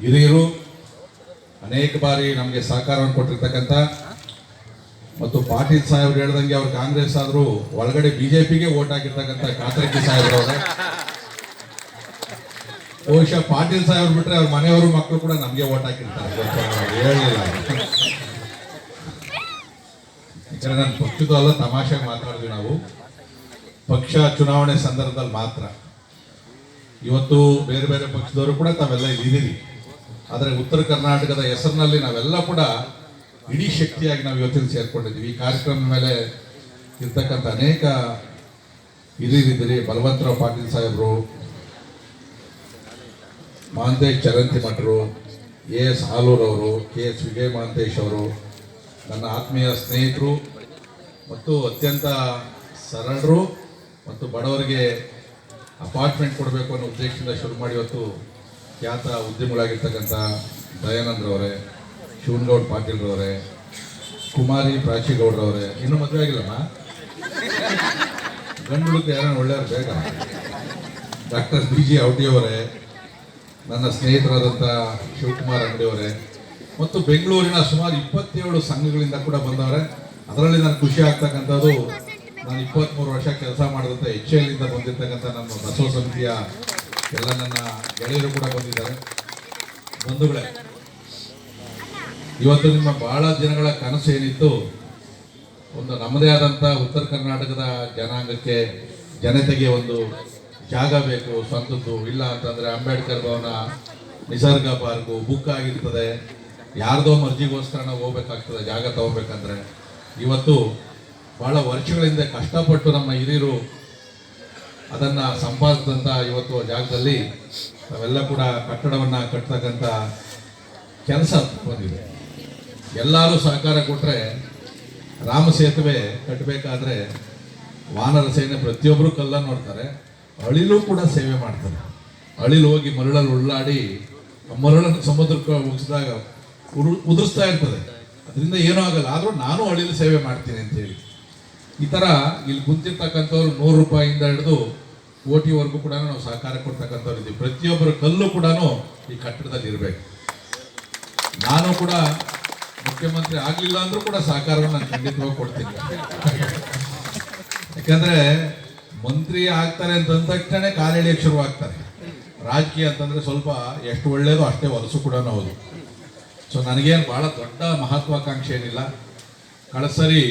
ಹಿರಿಯರು ಅನೇಕ ಬಾರಿ ನಮಗೆ ಸಹಕಾರವನ್ನು ಕೊಟ್ಟಿರ್ತಕ್ಕಂಥ ಮತ್ತು ಪಾಟೀಲ್ ಸಾಹೇಬ್ರು ಹೇಳ್ದಂಗೆ ಅವ್ರು ಕಾಂಗ್ರೆಸ್ ಆದರೂ ಒಳಗಡೆ ಬಿಜೆಪಿಗೆ ಓಟ್ ಹಾಕಿರ್ತಕ್ಕಂಥ ಕಾತರಕಿ ಸಾಹೇಬ್ರವ್ರೆ. ಬಹುಶಃ ಪಾಟೀಲ್ ಸಾಹೇಬ್ರು ಬಿಟ್ರೆ ಅವ್ರ ಮನೆಯವರು ಮಕ್ಕಳು ಕೂಡ ನಮಗೆ ಓಟ್ ಹಾಕಿರ್ತಾರೆ, ಹೇಳಲಿಲ್ಲ. ಯಾಕಂದ್ರೆ ನನ್ನ ಪಕ್ಷದ ಅಲ್ಲ, ತಮಾಷೆಗೆ ಮಾತಾಡಿದ್ವಿ ನಾವು. ಪಕ್ಷ ಚುನಾವಣೆ ಸಂದರ್ಭದಲ್ಲಿ ಮಾತ್ರ. ಇವತ್ತು ಬೇರೆ ಬೇರೆ ಪಕ್ಷದವರು ಕೂಡ ತಾವೆಲ್ಲ ಇದ್ದೀರಿ. ಆದರೆ ಉತ್ತರ ಕರ್ನಾಟಕದ ಹೆಸರಿನಲ್ಲಿ ನಾವೆಲ್ಲ ಕೂಡ ಇಡೀ ಶಕ್ತಿಯಾಗಿ ನಾವು ಇವತ್ತಿನ ಸೇರ್ಕೊಂಡಿದ್ದೀವಿ. ಈ ಕಾರ್ಯಕ್ರಮದ ಮೇಲೆ ಇರ್ತಕ್ಕಂಥ ಅನೇಕ ಹಿರಿಯರಿದ್ದೀರಿ. ಬಲವಂತರಾವ್ ಪಾಟೀಲ್ ಸಾಹೇಬರು, ಮಹಾಂತೇಶ್ ಚರಂತಿ ಮಠರು, ಎಸ್ ಹಾಲೂರವರು, KS ವಿಜಯ ಮಹಾಂತೇಶ್ ಅವರು, ನನ್ನ ಆತ್ಮೀಯ ಸ್ನೇಹಿತರು ಮತ್ತು ಅತ್ಯಂತ ಸರಳರು ಮತ್ತು ಬಡವರಿಗೆ ಅಪಾರ್ಟ್ಮೆಂಟ್ ಕೊಡಬೇಕು ಅನ್ನೋ ಉದ್ದೇಶದಿಂದ ಶುರು ಮಾಡಿ ಇವತ್ತು ಖ್ಯಾತ ಉದ್ಯಮಿಗಳಾಗಿರ್ತಕ್ಕಂಥ ದಯಾನಂದ್ರವರೇ, ಶಿವನಗೌಡ ಪಾಟೀಲ್ರವರೇ, ಕುಮಾರಿ ಪ್ರಾಚಿಗೌಡ್ರವರೇ, ಇನ್ನೂ ಮದುವೆ ಆಗಿಲ್ಲಮ್ಮ, ಗಂಡು ಹುಡುಗ ಯಾರು ಒಳ್ಳೆಯವ್ರು ಬೇಗ, ಡಾಕ್ಟರ್ BG ಔಟಿಯವರೇ, ನನ್ನ ಸ್ನೇಹಿತರಾದಂಥ ಶಿವಕುಮಾರ್ ಅಂಗಡಿಯವರೇ ಮತ್ತು ಬೆಂಗಳೂರಿನ ಸುಮಾರು 27 ಸಂಘಗಳಿಂದ ಕೂಡ ಬಂದವರೇ. ಅದರಲ್ಲಿ ನಾನು ಖುಷಿ ಆಗ್ತಕ್ಕಂಥದ್ದು, ನಾನು 23 ವರ್ಷ ಕೆಲಸ ಮಾಡಿದಂಥ HL ಬಂದಿರ್ತಕ್ಕಂಥ ನಮ್ಮ ಬಸವ ಸಮಿತಿಯ ಎಲ್ಲ ನನ್ನ ಗೆಳೆಯರು ಕೂಡ ಬಂದಿದ್ದಾರೆ. ಬಂಧುಗಳೇ, ಇವತ್ತು ನಿಮ್ಮ ಬಹಳ ದಿನಗಳ ಕನಸು ಏನಿತ್ತು, ಒಂದು ನಮ್ಮದೇ ಆದಂಥ ಉತ್ತರ ಕರ್ನಾಟಕದ ಜನಾಂಗಕ್ಕೆ, ಜನತೆಗೆ ಒಂದು ಜಾಗ ಬೇಕು ಸ್ವಂತದ್ದು. ಇಲ್ಲ ಅಂತಂದರೆ ಅಂಬೇಡ್ಕರ್ ಭವನ, ನಿಸರ್ಗ ಪಾರ್ಕು ಬುಕ್ ಆಗಿರ್ತದೆ, ಯಾರ್ದೋ ಮರ್ಜಿಗೋಸ್ಕರ ನಾವು ಹೋಗ್ಬೇಕಾಗ್ತದೆ ಜಾಗ ತಗೋಬೇಕಂದ್ರೆ. ಇವತ್ತು ಭಾಳ ವರ್ಷಗಳಿಂದ ಕಷ್ಟಪಟ್ಟು ನಮ್ಮ ಹಿರಿಯರು ಅದನ್ನು ಸಂಪಾದಿಸಿದಂಥ ಇವತ್ತು ಜಾಗದಲ್ಲಿ ನಾವೆಲ್ಲ ಕೂಡ ಕಟ್ಟಡವನ್ನು ಕಟ್ಟತಕ್ಕಂಥ ಕೆಲಸ ಬಂದಿದೆ. ಎಲ್ಲರೂ ಸಹಕಾರ ಕೊಟ್ಟರೆ ರಾಮ ಸೇತುವೆ ಕಟ್ಟಬೇಕಾದ್ರೆ ವಾನರ ಸೇನೆ ಪ್ರತಿಯೊಬ್ಬರು ಕಲ್ಲನ್ನು ನೋಡ್ತಾರೆ, ಅಳಿಲು ಕೂಡ ಸೇವೆ ಮಾಡ್ತಾರೆ. ಅಳಿಲು ಹೋಗಿ ಮರಳಲ್ಲಿ ಉಳ್ಳಾಡಿ ಮರಳನ್ನು ಸಮುದ್ರಕ್ಕೆ ಮುಗಿಸಿದಾಗ ಉದುರಿಸ್ತಾ ಇರ್ತದೆ, ಅದರಿಂದ ಏನೂ ಆಗಲ್ಲ, ಆದರೂ ನಾನು ಅಳಿಲು ಸೇವೆ ಮಾಡ್ತೀನಿ ಅಂತೇಳಿ. ಈ ಥರ ಇಲ್ಲಿ ಕುಂತಿರ್ತಕ್ಕಂಥವ್ರು 100 ರೂಪಾಯಿಂದ ಹಿಡಿದು ಕೋಟಿವರೆಗೂ ಕೂಡ ನಾವು ಸಹಕಾರ ಕೊಡ್ತಕ್ಕಂಥವ್ರು ಇದ್ದೀವಿ. ಪ್ರತಿಯೊಬ್ಬರ ಕಲ್ಲು ಕೂಡ ಈ ಕಟ್ಟಡದಲ್ಲಿ ಇರಬೇಕು. ನಾನು ಕೂಡ ಮುಖ್ಯಮಂತ್ರಿ ಆಗಲಿಲ್ಲ ಅಂದರೂ ಕೂಡ ಸಹಕಾರವನ್ನು ನಾನು ಖಂಡಿತವಾಗಿ ಕೊಡ್ತೀನಿ. ಯಾಕಂದರೆ ಮಂತ್ರಿ ಆಗ್ತಾರೆ ಅಂತಂದ ತಕ್ಷಣ ಕಾಲೆಳೆಯಕ್ಕೆ ಶುರುವಾಗ್ತಾರೆ. ರಾಜಕೀಯ ಅಂತಂದರೆ ಸ್ವಲ್ಪ ಎಷ್ಟು ಒಳ್ಳೆಯದು ಅಷ್ಟೇ ಹೊಲಸು ಕೂಡ ಹೌದು. ಸೊ ನನಗೇನು ಭಾಳ ದೊಡ್ಡ ಮಹತ್ವಾಕಾಂಕ್ಷೆ ಏನಿಲ್ಲ. ಕಳೆದ ಸರಿ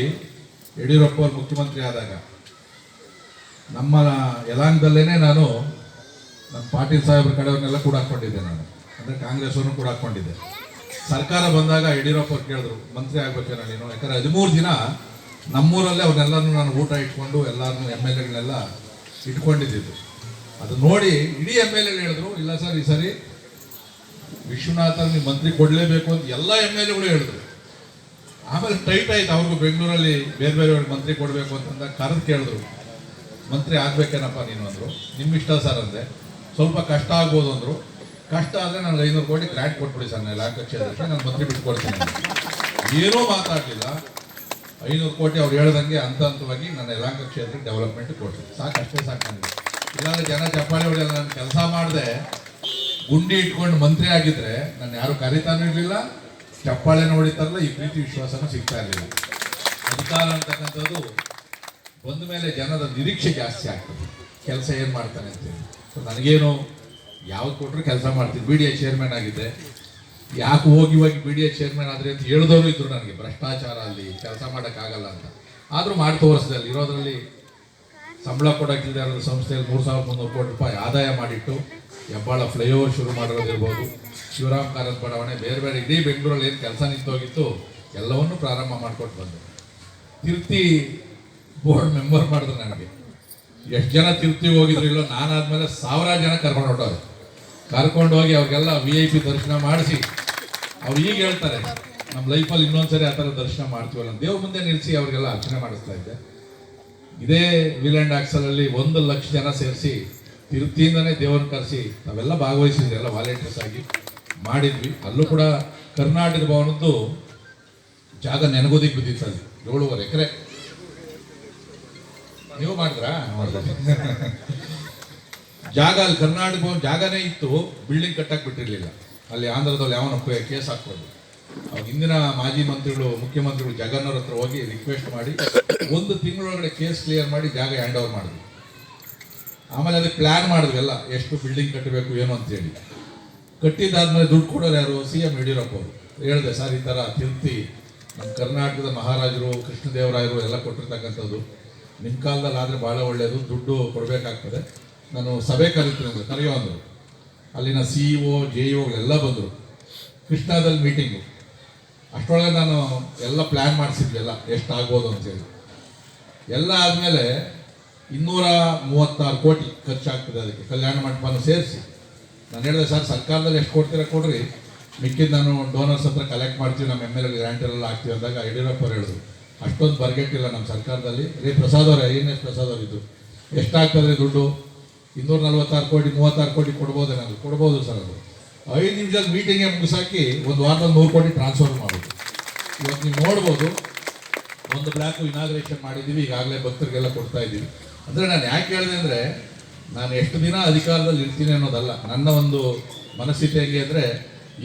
ಯಡಿಯೂರಪ್ಪ ಅವರು ಮುಖ್ಯಮಂತ್ರಿ ಆದಾಗ ನಮ್ಮ ಯಲಾಂಗದಲ್ಲೇ ನಾನು ನಮ್ಮ ಪಾಟೀಲ್ ಸಾಹೇಬ್ರ ಕಡೆಯವ್ರನ್ನೆಲ್ಲ ಕೂಡ ಹಾಕ್ಕೊಂಡಿದ್ದೆ. ನಾನು ಅಂದರೆ ಕಾಂಗ್ರೆಸ್ ಅವ್ರನ್ನೂ ಕೂಡ ಹಾಕ್ಕೊಂಡಿದ್ದೆ. ಸರ್ಕಾರ ಬಂದಾಗ ಯಡಿಯೂರಪ್ಪ ಅವ್ರು ಕೇಳಿದ್ರು, ಮಂತ್ರಿ ಆಗ್ಬೇಕೇನೋ ನೀನು, ಯಾಕಂದರೆ 13 ದಿನ ನಮ್ಮೂರಲ್ಲೇ ಅವ್ರನ್ನೆಲ್ಲರೂ ನಾನು ಊಟ ಇಟ್ಕೊಂಡು ಎಲ್ಲರನ್ನೂ MLAಗಳನ್ನೆಲ್ಲ ಇಟ್ಕೊಂಡಿದ್ದು. ಅದು ನೋಡಿ ಇಡೀ MLAಗಳು ಹೇಳಿದ್ರು, ಇಲ್ಲ ಸರ್ ಈ ಸರಿ ವಿಶ್ವನಾಥ್ ನೀವು ಮಂತ್ರಿ ಕೊಡಲೇಬೇಕು ಅಂತ ಎಲ್ಲ MLAಗಳು ಹೇಳಿದ್ರು. ಆಮೇಲೆ ಟೈಟ್ ಆಯ್ತು ಅವ್ರಿಗೂ, ಬೆಂಗಳೂರಲ್ಲಿ ಬೇರೆ ಬೇರೆಯವ್ರಿಗೆ ಮಂತ್ರಿ ಕೊಡಬೇಕು ಅಂತಂದಾಗ ಕರೆದು ಕೇಳಿದ್ರು, ಮಂತ್ರಿ ಆಗ್ಬೇಕೇನಪ್ಪ ನೀನು ಅಂದರು. ನಿಮ್ಮಿಷ್ಟ ಸರ್ ಅಂದೆ. ಸ್ವಲ್ಪ ಕಷ್ಟ ಆಗ್ಬೋದು ಅಂದರು. ಕಷ್ಟ ಆದರೆ ನನಗೆ 500 ಕೋಟಿ ಗ್ರ್ಯಾಂಟ್ ಕೊಟ್ಬಿಡಿ ಸರ್, ನಾನು ಯಲಹಂಕ ಕ್ಷೇತ್ರಕ್ಕೆ ನಾನು ಮಂತ್ರಿ ಬಿಟ್ಕೊಡ್ತೀನಿ. ಏನೂ ಮಾತಾಡಲಿಲ್ಲ. 500 ಕೋಟಿ ಅವ್ರು ಹೇಳ್ದಂಗೆ ಹಂತ ಹಂತವಾಗಿ ನನ್ನ ಯಲಹಂಕ ಕ್ಷೇತ್ರಕ್ಕೆ ಡೆವಲಪ್ಮೆಂಟ್ ಕೊಡ್ತೀನಿ. ಸಾಕು, ಅಷ್ಟೇ ಸಾಕು ನನಗೆ. ಇಲ್ಲಾಂದರೆ ಜನ ಚಪ್ಪಾಳೆ ಹೊಡೆಯಲ್ಲ. ನಾನು ಕೆಲಸ ಮಾಡಿದೆ, ಗುಂಡಿ ಇಟ್ಕೊಂಡು ಮಂತ್ರಿ ಆಗಿದ್ರೆ ನಾನು ಯಾರು ಕರೀತಾನೂ ಇರಲಿಲ್ಲ, ಚಪ್ಪಾಳೆ ನೋಡಿತಾರಲ್ಲ, ಈ ಪ್ರೀತಿ ವಿಶ್ವಾಸನೂ ಸಿಗ್ತಾ ಇರಲಿಲ್ಲ. ಅಧಿಕಾರ ಅಂತಕ್ಕಂಥದ್ದು ಬಂದ ಮೇಲೆ ಜನದ ನಿರೀಕ್ಷೆ ಜಾಸ್ತಿ ಆಗ್ತದೆ, ಕೆಲಸ ಏನು ಮಾಡ್ತಾನೆ ಅಂತೇಳಿ. ಸೊ ನನಗೇನು ಯಾವ್ದು ಕೊಟ್ಟರು ಕೆಲಸ ಮಾಡ್ತೀನಿ. BDA ಚೇರ್ಮನ್ ಆಗಿದ್ದೆ, ಯಾಕೆ ಹೋಗಿ BDA ಚೇರ್ಮನ್ ಆದರೆ ಅಂತ ಹೇಳಿದವರು ಇದ್ರು ನನಗೆ, ಭ್ರಷ್ಟಾಚಾರ ಅಲ್ಲಿ ಕೆಲಸ ಮಾಡೋಕ್ಕಾಗಲ್ಲ ಅಂತ. ಆದರೂ ಮಾಡಿ ತೋರಿಸಿದೆ. ಅಲ್ಲಿ ಇರೋದ್ರಲ್ಲಿ ಸಂಬಳ ಕೊಡೋಕ್ಕಿಲ್ಲದೆ ಇರೋದು ಸಂಸ್ಥೆಯಲ್ಲಿ 3,300 ಕೋಟಿ ರೂಪಾಯಿ ಆದಾಯ ಮಾಡಿಟ್ಟು ಹೆಬ್ಬಾಳ ಫ್ಲೈಓವರ್ ಶುರು ಮಾಡಿರೋದಿರ್ಬೋದು, ಶಿವರಾಮ್ ಕಾರಂತ್ ಬಡಾವಣೆ, ಬೇರೆ ಬೇರೆ ಇಡೀ ಬೆಂಗಳೂರಲ್ಲಿ ಏನು ಕೆಲಸ ನಿಂತೋಗಿತ್ತು ಎಲ್ಲವನ್ನೂ ಪ್ರಾರಂಭ ಮಾಡ್ಕೊಟ್ಟು ಬಂದು ತಿರುಪ್ತಿ ಬೋರ್ಡ್ ಮೆಂಬರ್ ಮಾಡಿದ್ರು. ನನಗೆ ಎಷ್ಟು ಜನ ತಿರುಪ್ತಿಗೆ ಹೋಗಿದ್ರು ಇಲ್ಲೋ, ನಾನಾದ್ಮೇಲೆ 1000 ಜನ ಕರ್ಕೊಂಡು ಹೊಟ್ಟವ್ರು. ಕರ್ಕೊಂಡು ಹೋಗಿ ಅವ್ರಿಗೆಲ್ಲ VIP ದರ್ಶನ ಮಾಡಿಸಿ, ಅವ್ರು ಈಗ ಹೇಳ್ತಾರೆ ನಮ್ಮ ಲೈಫಲ್ಲಿ ಇನ್ನೊಂದ್ಸರಿ ಆ ಥರ ದರ್ಶನ ಮಾಡ್ತೀವಲ್ಲ, ದೇವ್ರ ಮುಂದೆ ನಿಲ್ಲಿಸಿ ಅವ್ರಿಗೆಲ್ಲ ಅರ್ಚನೆ ಮಾಡಿಸ್ತಾ ಇದ್ದೆ. ಇದೇ ವಿಲ್ಯಾಂಡ್ ಆಕ್ಸಲಲ್ಲಿ 1 ಲಕ್ಷ ಜನ ಸೇರಿಸಿ ತಿರುಪ್ತಿಯಿಂದನೇ ದೇವ್ರನ್ನ ಕರೆಸಿ ನಾವೆಲ್ಲ ಭಾಗವಹಿಸಿದ್ವಿ, ಎಲ್ಲ ವಾಲಂಟಿಯರ್ಸ್ ಆಗಿ ಮಾಡಿದ್ವಿ. ಅಲ್ಲೂ ಕೂಡ ಕರ್ನಾಟಕ ಭವನದ್ದು ಜಾಗ ನೆನಗೋದಿಗೆ ಬಿದ್ದಿತ್ತು. ಅಲ್ಲಿ 7.5 ಎಕರೆ ನೀವು ಮಾಡಿದ್ರಾ? ಜಾಗ ಅಲ್ಲಿ ಕರ್ನಾಟಕ ಭವನ ಜಾಗನೇ ಇತ್ತು, ಬಿಲ್ಡಿಂಗ್ ಕಟ್ಟಕ್ಕೆ ಬಿಟ್ಟಿರಲಿಲ್ಲ. ಅಲ್ಲಿ ಆಂಧ್ರದಲ್ಲಿ ಯಾವನ ಕೇಸ್ ಹಾಕ್ಕೊಂಡು ಅವಾಗ ಹಿಂದಿನ ಮಾಜಿ ಮಂತ್ರಿಗಳು ಮುಖ್ಯಮಂತ್ರಿಗಳು ಜಗನ್ನವ್ರ ಹತ್ರ ಹೋಗಿ ರಿಕ್ವೆಸ್ಟ್ ಮಾಡಿ 1 ತಿಂಗಳೊಳಗಡೆ ಕೇಸ್ ಕ್ಲಿಯರ್ ಮಾಡಿ ಜಾಗ ಹ್ಯಾಂಡ್ ಓವರ್ ಮಾಡಿದ್ವಿ. ಆಮೇಲೆ ಅದಕ್ಕೆ ಪ್ಲ್ಯಾನ್ ಮಾಡಿದ್ವಿ ಎಲ್ಲ, ಎಷ್ಟು ಬಿಲ್ಡಿಂಗ್ ಕಟ್ಟಬೇಕು ಏನು ಅಂತೇಳಿ. ಕಟ್ಟಿದ್ದಾದ್ಮೇಲೆ ದುಡ್ಡು ಕೊಡೋರು ಯಾರು? CM ಯಡಿಯೂರಪ್ಪ ಅವರು. ಹೇಳಿದೆ, ಸರ್ ಈ ಥರ ತಿರುಪ್ತಿ ನಮ್ಮ ಕರ್ನಾಟಕದ ಮಹಾರಾಜರು ಕೃಷ್ಣದೇವರಾಯರು ಎಲ್ಲ ಕೊಟ್ಟಿರ್ತಕ್ಕಂಥದ್ದು, ನಿಮ್ಮ ಕಾಲದಲ್ಲಿ ಆದರೆ ಭಾಳ ಒಳ್ಳೆಯದು, ದುಡ್ಡು ಕೊಡಬೇಕಾಗ್ತದೆ, ನಾನು ಸಭೆ ಕರೀತೀನಿ ಕರೆಯೋ ಅಂದರು. ಅಲ್ಲಿನ CEO JEO ಎಲ್ಲ ಬಂದರು. ಕೃಷ್ಣಾದಲ್ಲಿ ಮೀಟಿಂಗು. ಅಷ್ಟರೊಳಗೆ ನಾನು ಎಲ್ಲ ಪ್ಲ್ಯಾನ್ ಮಾಡಿಸಿದ್ವಿ, ಎಲ್ಲ ಎಷ್ಟಾಗ್ಬೋದು ಅಂತೇಳಿ. ಎಲ್ಲ ಆದಮೇಲೆ 236 ಕೋಟಿ ಖರ್ಚಾಗ್ತದೆ ಅದಕ್ಕೆ, ಕಲ್ಯಾಣ ಮಂಟಪನ ಸೇರಿಸಿ. ನಾನು ಹೇಳಿದೆ, ಸರ್ ಸರ್ಕಾರದಲ್ಲಿ ಎಷ್ಟು ಕೊಡ್ತೀರಾ ಕೊಡ್ರಿ, ಮಿಕ್ಕಿದ್ದು ನಾನು ಡೋನರ್ಸ್ ಹತ್ರ ಕಲೆಕ್ಟ್ ಮಾಡ್ತೀವಿ, ನಮ್ಮ MLA ಗ್ರ್ಯಾಂಟೆಲ್ಲ ಹಾಕ್ತೀವಿ ಅಂದಾಗ ಯಡಿಯೂರಪ್ಪ ಅವರು ಹೇಳಿದ್ರು, ಅಷ್ಟೊಂದು ಬರ್ಗೆಟ್ಟಿಲ್ಲ ನಮ್ಮ ಸರ್ಕಾರದಲ್ಲಿ. ಪ್ರಸಾದ್ ಅವರೇ, INS ಪ್ರಸಾದ್ ಅವರಿದ್ದು, ಎಷ್ಟಾಗ್ತದೆ ದುಡ್ಡು? 246 ಕೋಟಿ 36 ಕೋಟಿ ಕೊಡ್ಬೋದೇನಾದ್ರು? ಕೊಡ್ಬೋದು ಸರ್. ಅದು 5 ನಿಮಿಷದಲ್ಲಿ ಮೀಟಿಂಗೇ ಮುಗಿಸಾಕಿ 1 ವಾರದಲ್ಲಿ 100 ಕೋಟಿ ಟ್ರಾನ್ಸ್ಫರ್ ಮಾಡೋದು. ಇವತ್ತು ನೀವು ನೋಡ್ಬೋದು, 1 ಬ್ಲಾಕು ಇನಾಗ್ರೇಷನ್ ಮಾಡಿದ್ದೀವಿ, ಈಗಾಗಲೇ ಭಕ್ತರಿಗೆಲ್ಲ ಕೊಡ್ತಾ ಇದ್ದೀವಿ. ಅಂದರೆ ನಾನು ಯಾಕೆ ಹೇಳಿದೆ ಅಂದರೆ, ನಾನು ಎಷ್ಟು ದಿನ ಅಧಿಕಾರದಲ್ಲಿ ಇರ್ತೀನಿ ಅನ್ನೋದಲ್ಲ, ನನ್ನ ಒಂದು ಮನಸ್ಥಿತಿ ಹೇಗೆ ಅಂದರೆ,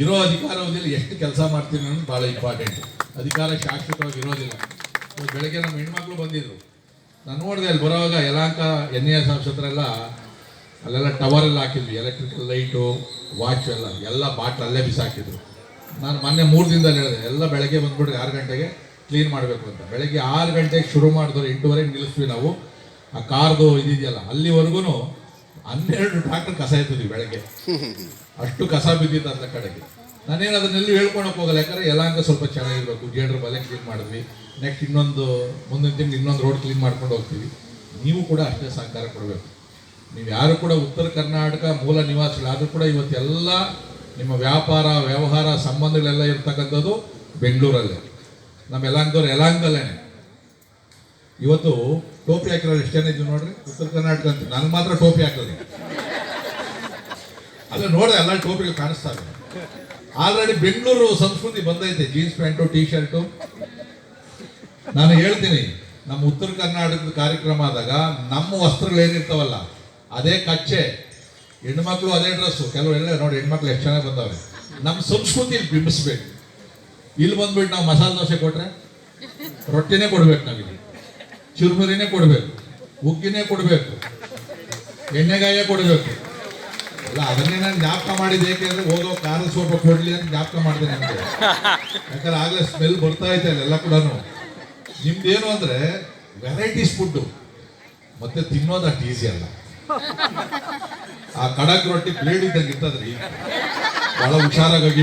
ಇರೋ ಅಧಿಕಾರದಲ್ಲಿ ಎಷ್ಟು ಕೆಲಸ ಮಾಡ್ತೀನಿ ಅನ್ನೋದು ಭಾಳ ಇಂಪಾರ್ಟೆಂಟ್. ಅಧಿಕಾರ ಶಾಶ್ವತವಾಗಿ ಇರೋದಿಲ್ಲ. ಬೆಳಗ್ಗೆ ನಮ್ಮ ಹೆಣ್ಮಕ್ಳು ಬಂದಿದ್ರು, ನಾನು ನೋಡಿದೆ ಅಲ್ಲಿ ಬರೋವಾಗ ಯಲಹಂಕ NAS ಆಫೀಸ್ ಹತ್ರ ಎಲ್ಲ ಅಲ್ಲೆಲ್ಲ ಟವರ್ ಎಲ್ಲ ಹಾಕಿದ್ವಿ, ಎಲೆಕ್ಟ್ರಿಕಲ್ ಲೈಟು, ವಾಚ್ ಎಲ್ಲ ಬಾಟ್ಲ್ ಅಲ್ಲೇ ಬಿಸಾಕಿದ್ರು. ನಾನು ಮೊನ್ನೆ 3 ದಿನದಲ್ಲಿ ಹೇಳಿದೆ, ಎಲ್ಲ ಬೆಳಗ್ಗೆ ಬಂದ್ಬಿಟ್ಟು 6 ಗಂಟೆಗೆ ಕ್ಲೀನ್ ಮಾಡಬೇಕು ಅಂತ. ಬೆಳಗ್ಗೆ 6 ಗಂಟೆಗೆ ಶುರು ಮಾಡಿದ್ರೆ 8:30 ನಿಲ್ಲಿಸ್ತೀವಿ ನಾವು. ಆ ಕಾರ್ದು ಇದೆಯಲ್ಲ ಅಲ್ಲಿವರೆಗೂ 12 ಟ್ರಾಕ್ಟರ್ ಕಸ ಎತ್ತಿದ್ವಿ ಬೆಳಗ್ಗೆ, ಅಷ್ಟು ಕಸ ಬಿದ್ದಿದ್ದು ಅಂತ ಕಡೆಗೆ. ನಾನೇನು ಅದನ್ನೆಲ್ಲಿ ಹೇಳ್ಕೊಳಕ್ಕೆ ಹೋಗಲ್ಲ, ಯಾಕಂದರೆ ಯಲಹಂಕ ಸ್ವಲ್ಪ ಚೆನ್ನಾಗಿರ್ಬೇಕು. ಜೇಡ್ರ ಬಲೆ ಕ್ಲೀನ್ ಮಾಡಿದ್ವಿ, ನೆಕ್ಸ್ಟ್ ಮುಂದಿನ ತಿಂಗಳು ಇನ್ನೊಂದು ರೋಡ್ ಕ್ಲೀನ್ ಮಾಡ್ಕೊಂಡು ಹೋಗ್ತೀವಿ. ನೀವು ಕೂಡ ಅಷ್ಟೇ ಸಹಕಾರ ಕೊಡಬೇಕು. ನೀವು ಯಾರು ಕೂಡ ಉತ್ತರ ಕರ್ನಾಟಕ ಮೂಲ ನಿವಾಸಿಗಳಾದರೂ ಕೂಡ ಇವತ್ತೆಲ್ಲ ನಿಮ್ಮ ವ್ಯಾಪಾರ ವ್ಯವಹಾರ ಸಂಬಂಧಗಳೆಲ್ಲ ಇರ್ತಕ್ಕಂಥದ್ದು ಬೆಂಗಳೂರಲ್ಲೇ, ನಮ್ಮ ಯಲಹಂಕದಲ್ಲೇ. ಇವತ್ತು ಟೋಪಿ ಹಾಕಿರೋರು ಎಷ್ಟು ಜನ ಇದ್ದೀವಿ ನೋಡ್ರಿ, ಉತ್ತರ ಕರ್ನಾಟಕ ಅಂತ. ನನಗೆ ಮಾತ್ರ ಟೋಪಿ ಹಾಕೋದು, ಅಲ್ಲ ನೋಡ್ರಿ ಎಲ್ಲ ಟೋಪಿಗಳು ಕಾಣಿಸ್ತಾ ಇದೆ. ಆಲ್ರೆಡಿ ಬೆಂಗಳೂರು ಸಂಸ್ಕೃತಿ ಬಂದೈತೆ, ಜೀನ್ಸ್ ಪ್ಯಾಂಟು ಟೀ ಶರ್ಟು. ನಾನು ಹೇಳ್ತೀನಿ, ನಮ್ಮ ಉತ್ತರ ಕರ್ನಾಟಕದ ಕಾರ್ಯಕ್ರಮ ಆದಾಗ ನಮ್ಮ ವಸ್ತ್ರಗಳೇನಿರ್ತಾವಲ್ಲ ಅದೇ ಕಚ್ಚೆ, ಹೆಣ್ಮಕ್ಳು ಅದೇ ಡ್ರೆಸ್ಸು. ಕೆಲವರೆಲ್ಲ ನೋಡಿ ಹೆಣ್ಮಕ್ಳು ಎಷ್ಟು ಚೆನ್ನಾಗಿ ಬಂದವ್ರೆ. ನಮ್ಮ ಸಂಸ್ಕೃತಿ ಬಿಂಬಿಸ್ಬೇಕು. ಇಲ್ಲಿ ಬಂದ್ಬಿಟ್ಟು ನಾವು ಮಸಾಲೆ ದೋಸೆ ಕೊಟ್ರೆ ರೊಟ್ಟಿನೇ ಕೊಡ್ಬೇಕು, ನಾವಿಲ್ಲಿ ಚುರುಮುರಿನೇ ಕೊಡಬೇಕು, ಉಗ್ಗಿನೇ ಕೊಡಬೇಕು, ಎಣ್ಣೆಗಾಯೇ ಕೊಡಬೇಕು. ಅಲ್ಲ ಅದನ್ನೇ ನಾನು ಜ್ಞಾಪಕ ಮಾಡಿದ್ದು, ಏಕೆಂದ್ರೆ ಹೋಗೋ ಖಾರದ ಸ್ವಲ್ಪ ಕೊಡ್ಲಿ ಅಂತ ಜ್ಞಾಪಕ ಮಾಡಿದೆ ನನಗೆ. ಯಾಕಂದ್ರೆ ಆಗಲೇ ಸ್ಮೆಲ್ ಬರ್ತಾ ಐತೆ ಅಲ್ಲೆಲ್ಲ ಕೂಡ. ನಿಮ್ದೇನು ಅಂದರೆ ವೆರೈಟೀಸ್ ಫುಡ್ಡು, ಮತ್ತೆ ತಿನ್ನೋದು ಅಷ್ಟು ಈಸಿ ಅಲ್ಲ. ಆ ಕಡಕ್ ರೊಟ್ಟಿ ಪ್ಲೇಟ್ ಇದ್ದಂಗೆ ಇರ್ತದ್ರಿ, ಭಾಳ ಹುಷಾರಾಗಿ